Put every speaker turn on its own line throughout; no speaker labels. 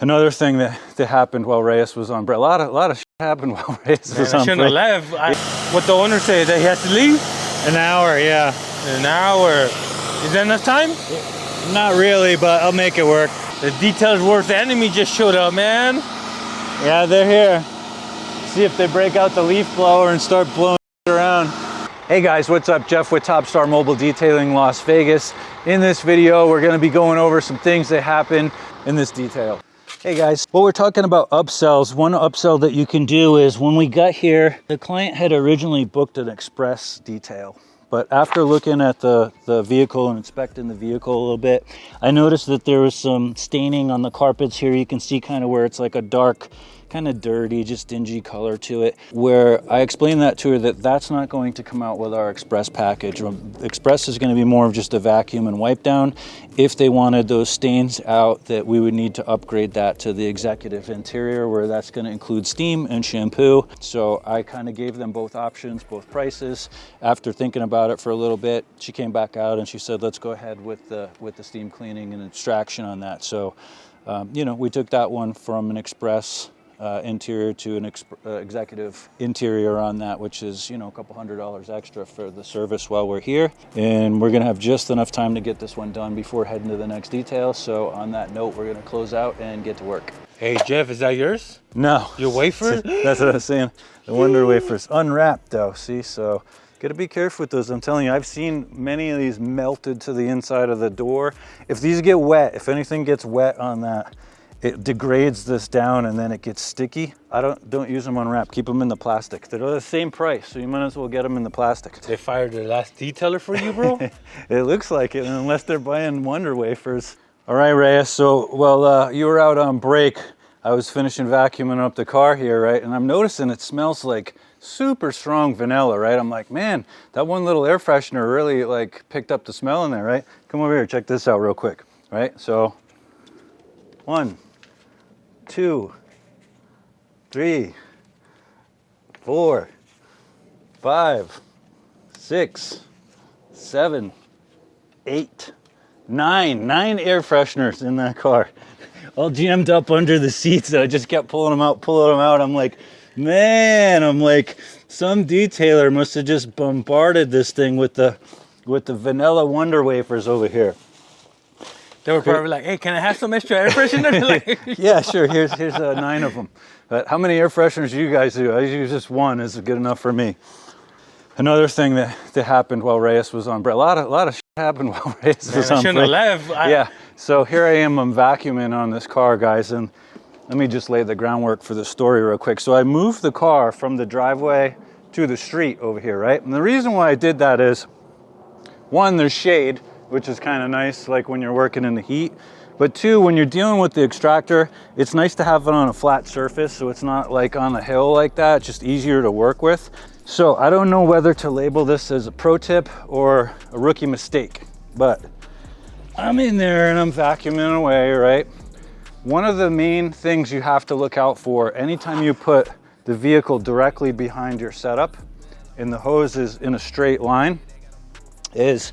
Another thing that happened while Reyes was on break. A lot of shit happened while Reyes was on break.
I shouldn't have left. What the owner said, that he has to leave?
An hour, yeah.
An hour. Is that enough time?
Not really, but I'll make it work.
The details work. The enemy just showed up, man.
Yeah, they're here. See if they break out the leaf blower and start blowing around.
Hey guys, what's up? Jeff with Top Star Mobile Detailing Las Vegas. In this video, we're going to be going over some things that happen in this detail. Hey guys, well, we're talking about upsells. One upsell that you can do is when we got here, the client had originally booked an express detail. But after looking at the vehicle and inspecting the vehicle a little bit, I noticed that there was some staining on the carpets here. You can see kind of where it's like a dark, kind of dirty, just dingy color to it, where I explained that to her that that's not going to come out with our express package. Express is going to be more of just a vacuum and wipe down. If they wanted those stains out, that we would need to upgrade that to the executive interior, where that's going to include steam and shampoo. So I kind of gave them both options, both prices. After thinking about it for a little bit, she came back out and she said, let's go ahead with the steam cleaning and extraction on that. So you know, we took that one from an express interior to an executive interior on that, which is, you know, a couple $100 extra for the service while we're here. And we're going to have just enough time to get this one done before heading to the next detail. So on that note, we're going to close out and get to work.
Hey Jeff, is that yours?
No.
Your wafer?
That's what I was saying. The Wonder Wafers. Unwrapped though, see? So gotta be careful with those. I'm telling you, I've seen many of these melted to the inside of the door. If these get wet, if anything gets wet on that, it degrades this down and then it gets sticky. Don't use them unwrapped. Keep them in the plastic. They're the same price, so you might as well get them in the plastic.
They fired the last detailer for you, bro?
It looks like it, unless they're buying Wonder Wafers. All right, Reyes. So, well, you were out on break. I was finishing vacuuming up the car here, right? And I'm noticing it smells like super strong vanilla, right? I'm like, man, that one little air freshener really like picked up the smell in there, right? Come over here, check this out real quick, right? So, 1, 2, 3, 4, 5, 6, 7, 8, 9 air fresheners in that car, all jammed up under the seats. So I just kept pulling them out. I'm like, man, some detailer must have just bombarded this thing with the vanilla Wonder Wafers over here.
They were probably like, hey, can I have some extra air freshener? Like,
yeah, sure. Here's 9 of them. But how many air fresheners do you guys do? I use just one. Is good enough for me. Another thing that happened while Reyes was on break. A lot of shit happened while Reyes was on break.
I shouldn't have left.
Yeah. So here I am. I'm vacuuming on this car, guys, and let me just lay the groundwork for the story real quick. So I moved the car from the driveway to the street over here, right? And the reason why I did that is, one, there's shade, which is kind of nice, like when you're working in the heat. But two, when you're dealing with the extractor, it's nice to have it on a flat surface, so it's not like on a hill like that. It's just easier to work with. So I don't know whether to label this as a pro tip or a rookie mistake, but I'm in there and I'm vacuuming away, right? One of the main things you have to look out for anytime you put the vehicle directly behind your setup and the hose is in a straight line is,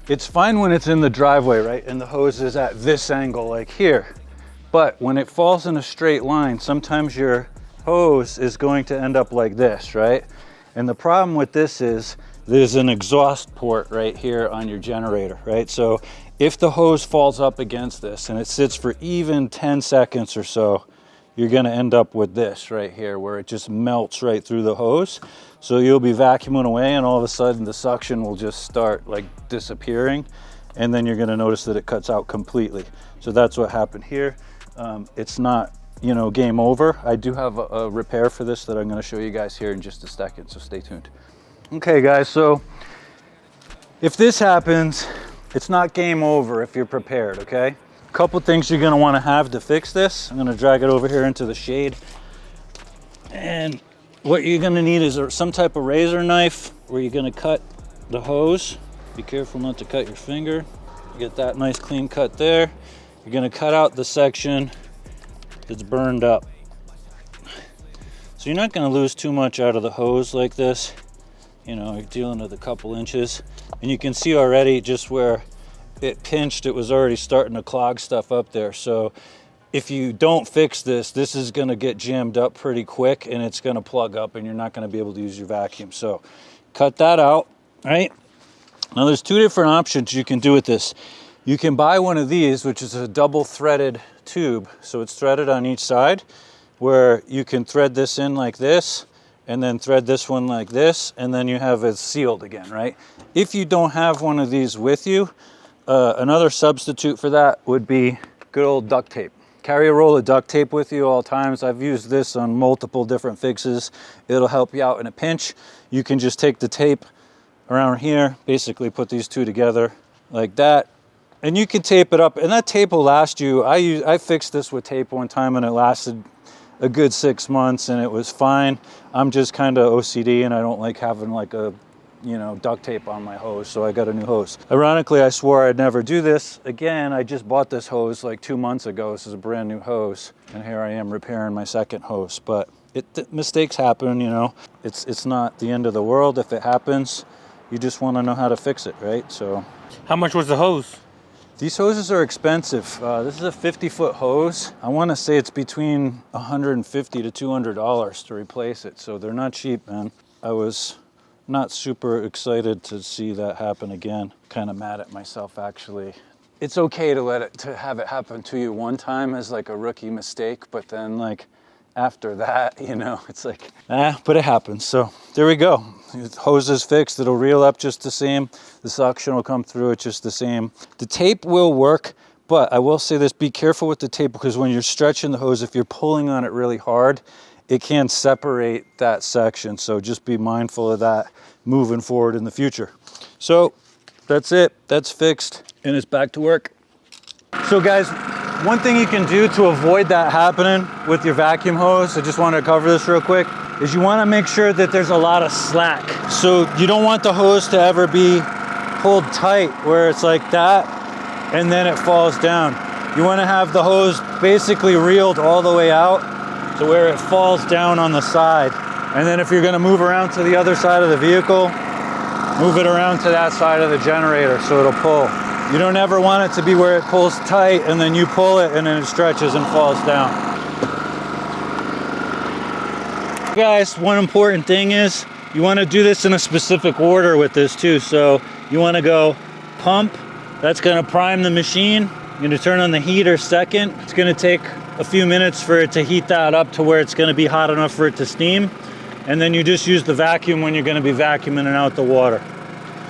it's fine when it's in the driveway, right? And the hose is at this angle, like here. But when it falls in a straight line, sometimes your hose is going to end up like this, right? And the problem with this is there's an exhaust port right here on your generator, right? So if the hose falls up against this and it sits for even 10 seconds or so, you're gonna end up with this right here where it just melts right through the hose. So you'll be vacuuming away and all of a sudden the suction will just start like disappearing, and then you're gonna notice that it cuts out completely. So that's what happened here. It's not, you know, game over. I do have a repair for this that I'm gonna show you guys here in just a second, so stay tuned. Okay guys, so if this happens, it's not game over if you're prepared, okay? A couple things you're gonna wanna have to fix this. I'm gonna drag it over here into the shade. And what you're gonna need is some type of razor knife where you're gonna cut the hose. Be careful not to cut your finger. Get that nice clean cut there. You're gonna cut out the section that's burned up. So you're not gonna lose too much out of the hose like this. You know, you're dealing with a couple inches. And you can see already just where it pinched, it was already starting to clog stuff up there. So if you don't fix this, this is gonna get jammed up pretty quick and it's gonna plug up and you're not gonna be able to use your vacuum. So cut that out, right? Now there's two different options you can do with this. You can buy one of these, which is a double threaded tube. So it's threaded on each side, where you can thread this in like this and then thread this one like this, and then you have it sealed again, right? If you don't have one of these with you, another substitute for that would be good old duct tape. Carry a roll of duct tape with you all times. I've used this on multiple different fixes. It'll help you out in a pinch. You can just take the tape around here, basically put these two together like that, and you can tape it up, and that tape will last you. I fixed this with tape one time and it lasted a good 6 months and it was fine. I'm just kind of OCD and I don't like having like a, you know, duct tape on my hose, so I got a new hose. Ironically, I swore I'd never do this again. I just bought this hose like 2 months ago. This is a brand new hose, and here I am repairing my second hose. But mistakes happen, you know. It's not the end of the world if it happens. You just want to know how to fix it, right? So,
How much was the hose?
these hoses are expensive. This is a 50-foot hose. I want to say it's between $150 to $200 to replace it, so they're not cheap, man. I was not super excited to see that happen again. Kind of mad at myself, actually. It's okay to have it happen to you one time as like a rookie mistake, but then like after that, you know, it's like, but it happens. So there we go. The hose is fixed. It'll reel up just the same. The suction will come through it just the same. The tape will work, but I will say this, be careful with the tape, because when you're stretching the hose, if you're pulling on it really hard, it can separate that section. So just be mindful of that moving forward in the future. So that's it. That's fixed and it's back to work. So guys, one thing you can do to avoid that happening with your vacuum hose, I just want to cover this real quick, is you want to make sure that there's a lot of slack. So you don't want the hose to ever be pulled tight where it's like that and then it falls down. You want to have the hose basically reeled all the way out to where it falls down on the side. And then if you're going to move around to the other side of the vehicle, move it around to that side of the generator so it'll pull. You don't ever want it to be where it pulls tight and then you pull it and then it stretches and falls down. Guys, one important thing is you want to do this in a specific order with this too. So you want to go pump, that's going to prime the machine. You're going to turn on the heater second. It's going to take a few minutes for it to heat that up to where it's going to be hot enough for it to steam. And then you just use the vacuum when you're going to be vacuuming and out the water.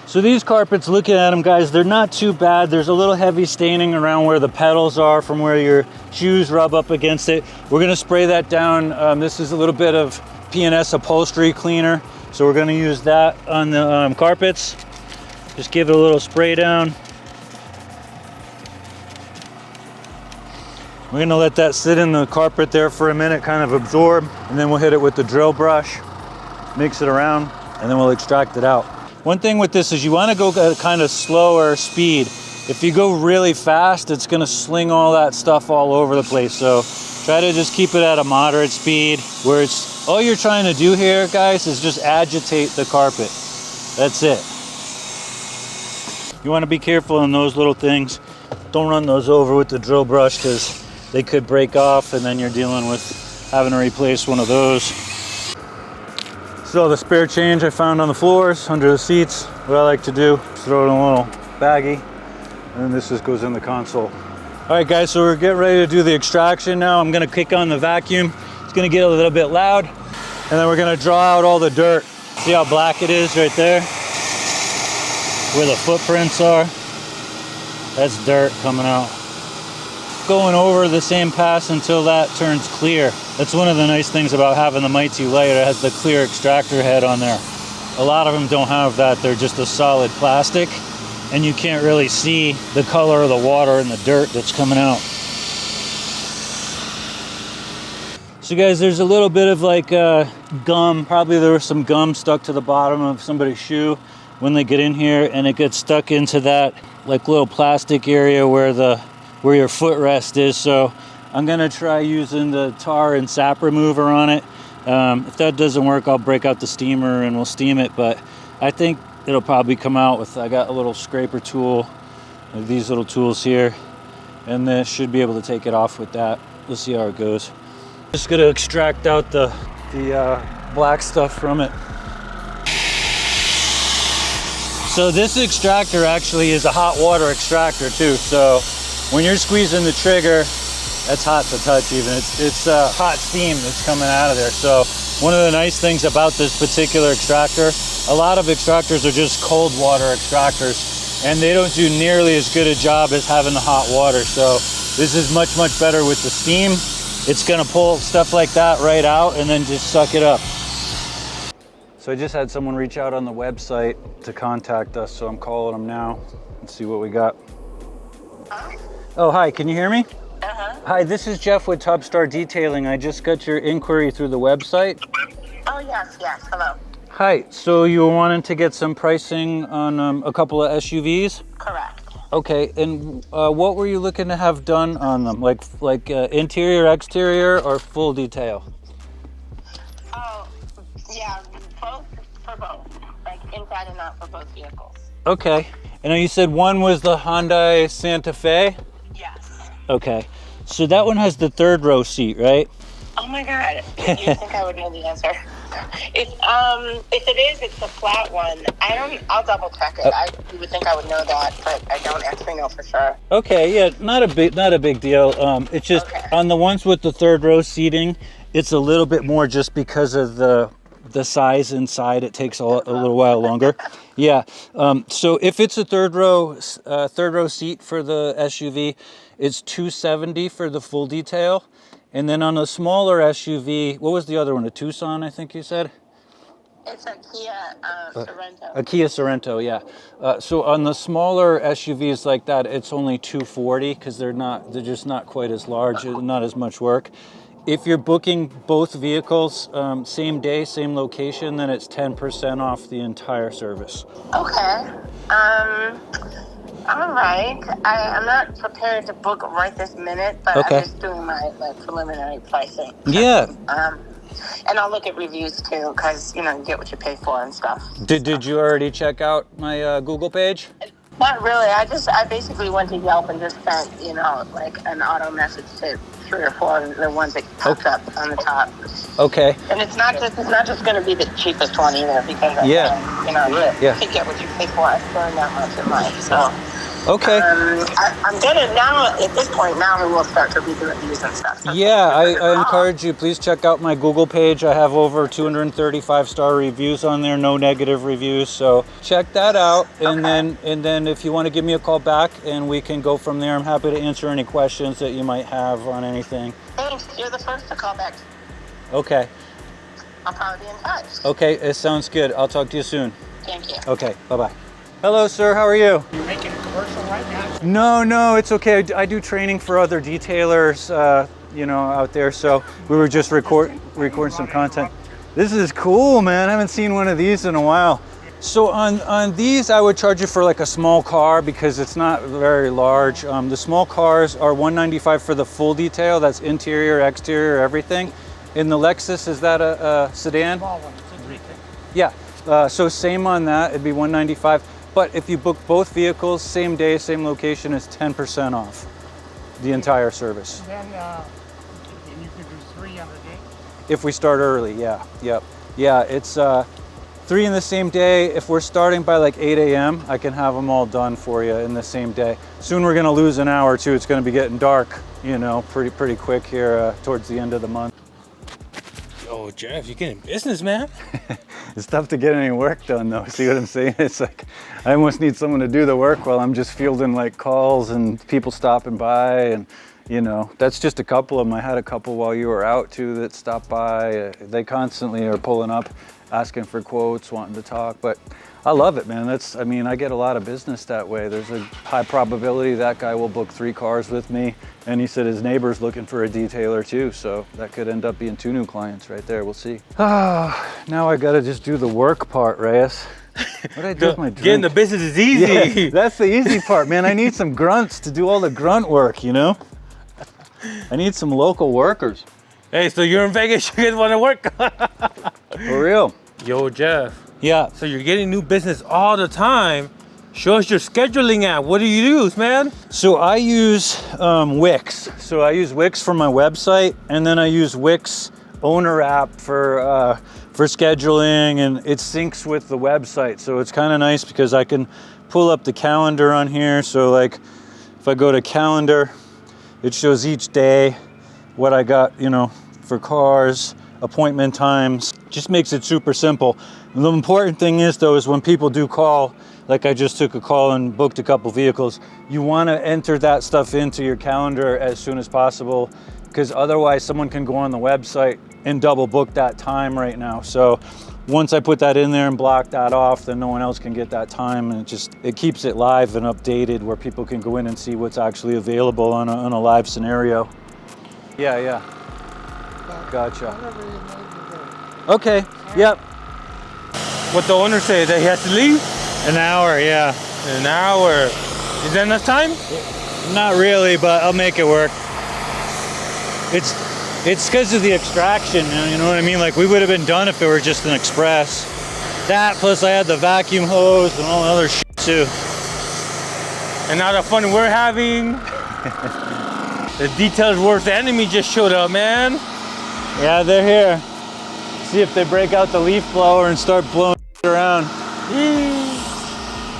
So these carpets, looking at them, guys, they're not too bad. There's a little heavy staining around where the pedals are from where your shoes rub up against it. We're going to spray that down. This is a little bit of P&S upholstery cleaner. So we're going to use that on the carpets. Just give it a little spray down. We're going to let that sit in the carpet there for a minute, kind of absorb, and then we'll hit it with the drill brush, mix it around, and then we'll extract it out. One thing with this is you want to go at a kind of slower speed. If you go really fast, it's going to sling all that stuff all over the place. So try to just keep it at a moderate speed, where it's all you're trying to do here, guys, is just agitate the carpet. That's it. You want to be careful on those little things. Don't run those over with the drill brush, because they could break off and then you're dealing with having to replace one of those. So the spare change I found on the floors, under the seats, what I like to do is throw it in a little baggie, and then this just goes in the console. All right guys, so we're getting ready to do the extraction now. I'm gonna kick on the vacuum. It's gonna get a little bit loud, and then we're gonna draw out all the dirt. See how black it is right there? Where the footprints are. That's dirt coming out. Going over the same pass until that turns clear. That's one of the nice things about having the Mighty Light. It has the clear extractor head on there. A lot of them don't have that. They're just a solid plastic, and you can't really see the color of the water and the dirt that's coming out. So guys, there's a little bit of like gum. Probably there was some gum stuck to the bottom of somebody's shoe when they get in here, and it gets stuck into that like little plastic area where your footrest is. So I'm gonna try using the tar and sap remover on it. If that doesn't work, I'll break out the steamer and we'll steam it, but I think it'll probably come out with, I got a little scraper tool, like these little tools here, and this should be able to take it off with that. Let's see how it goes. Just gonna extract out the black stuff from it. So this extractor actually is a hot water extractor too. So when you're squeezing the trigger, that's hot to touch even. It's hot steam that's coming out of there. So one of the nice things about this particular extractor, a lot of extractors are just cold water extractors, and they don't do nearly as good a job as having the hot water. So this is much, much better with the steam. It's gonna pull stuff like that right out and then just suck it up. So I just had someone reach out on the website to contact us, so I'm calling them now. Let's see what we got. Oh, hi, can you hear me? Hi, this is Jeff with Topstar Detailing. I just got your inquiry through the website.
Oh, yes, hello.
Hi, so you were wanting to get some pricing on a couple of SUVs?
Correct.
Okay, and what were you looking to have done on them? Like interior, exterior, or full detail?
Oh, yeah, both for both. Like inside and out for both vehicles.
Okay, and you said one was the Hyundai Santa Fe?
Yes.
Okay, so that one has the third row seat, right?
Oh my God, you think I would know the answer? If it is, it's the flat one. I'll double check it. You would think I would know that, but I don't actually know for sure.
Okay, yeah, not a big deal. It's just on the ones with the third row seating, it's a little bit more just because of the size inside. It takes a little while longer. Yeah. So if it's a third row seat for the SUV, it's $270 for the full detail. And then on a smaller SUV, what was the other one? A Tucson, I think you said?
It's a Kia Sorento.
A Kia Sorento, yeah. So on the smaller SUVs like that, it's only $240 because they're just not quite as large, not as much work. If you're booking both vehicles same day, same location, then it's 10% off the entire service.
Okay. All right. I'm not prepared to book right this minute, but
Okay.
I'm just doing my preliminary pricing.
Yeah.
And I'll look at reviews too, because you get what you pay for and stuff.
Did you already check out my Google page?
Not really. I basically went to Yelp and just sent like an auto message to 3 or 4 of the ones that popped up on the top.
Okay.
And it's not just going to be the cheapest one either, because you get what you pay for. I spend that much in life, so.
Okay.
I'm gonna now. At this point, now we will start to read the reviews and stuff. So
Yeah, I encourage you, please check out my Google page. I have over 235-star reviews on there, no negative reviews. So check that out, and then if you want to give me a call back, and we can go from there. I'm happy to answer any questions that you might have on anything.
Thanks. You're the first to call back.
Okay.
I'll probably be in touch.
Okay, it sounds good. I'll talk to you soon.
Thank you.
Okay, bye-bye. Hello, sir. How are you?
You're making a commercial right now?
No, it's okay. I do training for other detailers, out there. So we were just recording some content. This is cool, man. I haven't seen one of these in a while. So on these, I would charge you for like a small car because it's not very large. The small cars are $195 for the full detail. That's interior, exterior, everything. In the Lexus, is that a sedan?
Small one, it's everything.
Yeah. So same on that. It'd be $195. But if you book both vehicles, same day, same location, it's 10% off the entire service.
Then you can do 3 on the day?
If we start early, yeah, yep. Yeah, it's 3 in the same day. If we're starting by like 8 a.m., I can have them all done for you in the same day. Soon we're gonna lose an hour too. It's gonna be getting dark, pretty quick here towards the end of the month.
Oh, Jeff, you're getting business, man.
It's tough to get any work done though. See what I'm saying? It's like, I almost need someone to do the work while I'm just fielding like calls and people stopping by, and that's just a couple of them. I had a couple while you were out too that stopped by. They constantly are pulling up, asking for quotes, wanting to talk, but I love it, man. I get a lot of business that way. There's a high probability that guy will book 3 cars with me, and he said his neighbor's looking for a detailer too, so that could end up being 2 new clients right there. We'll see. Now I gotta just do the work part, Reyes. What did I do with my drink?
Getting the business is easy.
Yeah, that's the easy part, man. I need some grunts to do all the grunt work, I need some local workers.
Hey, so you're in Vegas, you guys want to work?
For real.
Yo, Jeff.
Yeah.
So you're getting new business all the time. Show us your scheduling app. What do you use, man?
So I use Wix. So I use Wix for my website, and then I use Wix owner app for scheduling, and it syncs with the website. So it's kind of nice because I can pull up the calendar on here. So like if I go to calendar, it shows each day what I got, you know, for cars, appointment times. Just makes it super simple. And the important thing is though, is when people do call, like I just took a call and booked a couple vehicles, you want to enter that stuff into your calendar as soon as possible, because otherwise someone can go on the website and double book that time right now. So once I put that in there and block that off, then no one else can get that time, and it keeps it live and updated where people can go in and see what's actually available on a live scenario. Yeah. Gotcha. Okay, yep.
What the owner said, that he has to leave?
An hour, yeah.
An hour. Is that enough time?
Not really, but I'll make it work. It's because of the extraction, you know what I mean? Like we would have been done if it were just an express. That plus I had the vacuum hose and all the other shit too.
And now the fun we're having. The details worst enemy just showed up, man.
Yeah, they're here. See if they break out the leaf blower and start blowing around.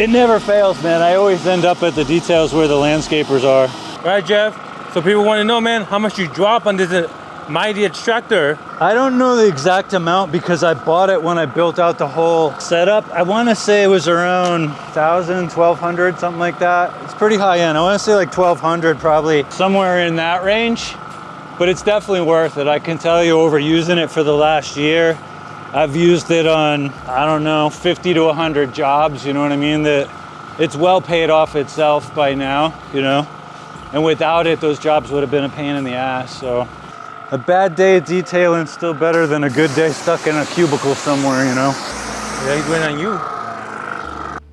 It never fails, man. I always end up at the details where the landscapers are.
Right, Jeff? So people want to know, man, how much you drop on this mighty extractor.
I don't know the exact amount because I bought it when I built out the whole setup. I want to say it was around 1,000, 1,200, something like that. It's pretty high end. I want to say like 1,200 probably.
Somewhere in that range, but it's definitely worth it. I can tell you, over using it for the last year, I've used it on, I don't know, 50 to 100 jobs, you know what I mean? That it's well paid off itself by now, you know? And without it, those jobs would have been a pain in the ass, so.
A bad day of detailing is still better than a good day stuck in a cubicle somewhere, you know?
Yeah, he's waiting on you.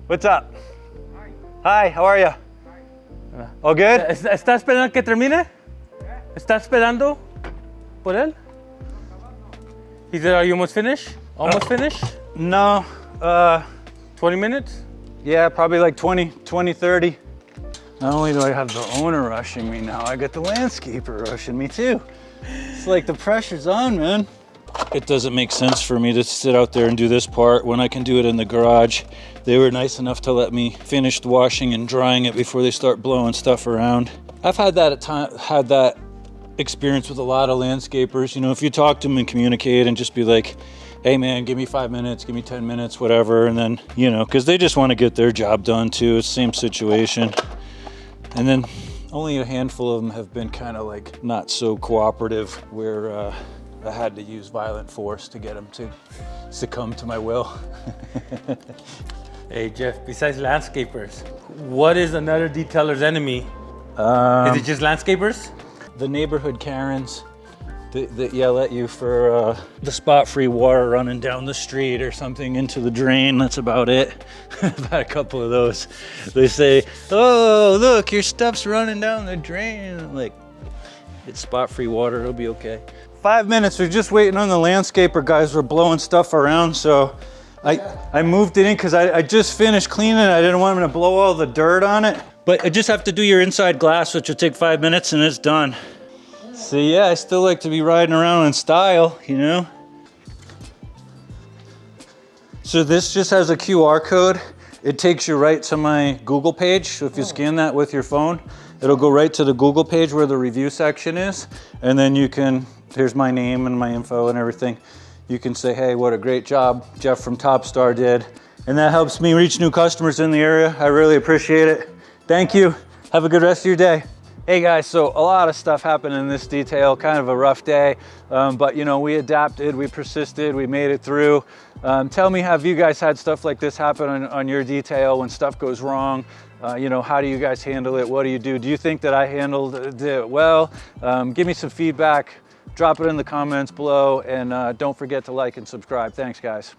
What's up? Hi, how are you? All good?
¿Está esperando que termine? ¿Está esperando por él? He said, are you almost finished? Almost finished?
No,
20 minutes?
yeah, probably like 20, 30. Not only do I have the owner rushing me now, I got the landscaper rushing me too. It's like the pressure's on, man.
It doesn't make sense for me to sit out there and do this part when I can do it in the garage. They were nice enough to let me finish washing and drying it before they start blowing stuff around. I've had that experience with a lot of landscapers. You know, if you talk to them and communicate and just be like, hey man, give me 5 minutes, give me 10 minutes, whatever. And then, you know, because they just want to get their job done too. It's the same situation. And then only a handful of them have been kind of like not so cooperative, where I had to use violent force to get them to succumb to my will.
Hey Jeff, besides landscapers, what is another detailer's enemy? Is it just landscapers?
The neighborhood Karens that yell at you for the spot-free water running down the street or something into the drain. That's about it. I've had a couple of those. They say, oh, look, your stuff's running down the drain. I'm like, it's spot-free water, it'll be okay.
5 minutes, we're just waiting on the landscaper guys. We're blowing stuff around, so I moved it in because I just finished cleaning it. I didn't want them to blow all the dirt on it.
But I just have to do your inside glass, which will take 5 minutes, and it's done.
So yeah, I still like to be riding around in style, you know? So this just has a QR code. It takes you right to my Google page. So if you scan that with your phone, it'll go right to the Google page where the review section is. And then you can, here's my name and my info and everything. You can say, hey, what a great job Jeff from Top Star did. And that helps me reach new customers in the area. I really appreciate it. Thank you. Have a good rest of your day. Hey guys, so a lot of stuff happened in this detail, kind of a rough day, but you know, we adapted, we persisted, we made it through. Tell me, have you guys had stuff like this happen on your detail when stuff goes wrong? You know, how do you guys handle it? What do you do? Do you think that I handled it well? Give me some feedback, drop it in the comments below, and don't forget to like and subscribe. Thanks guys.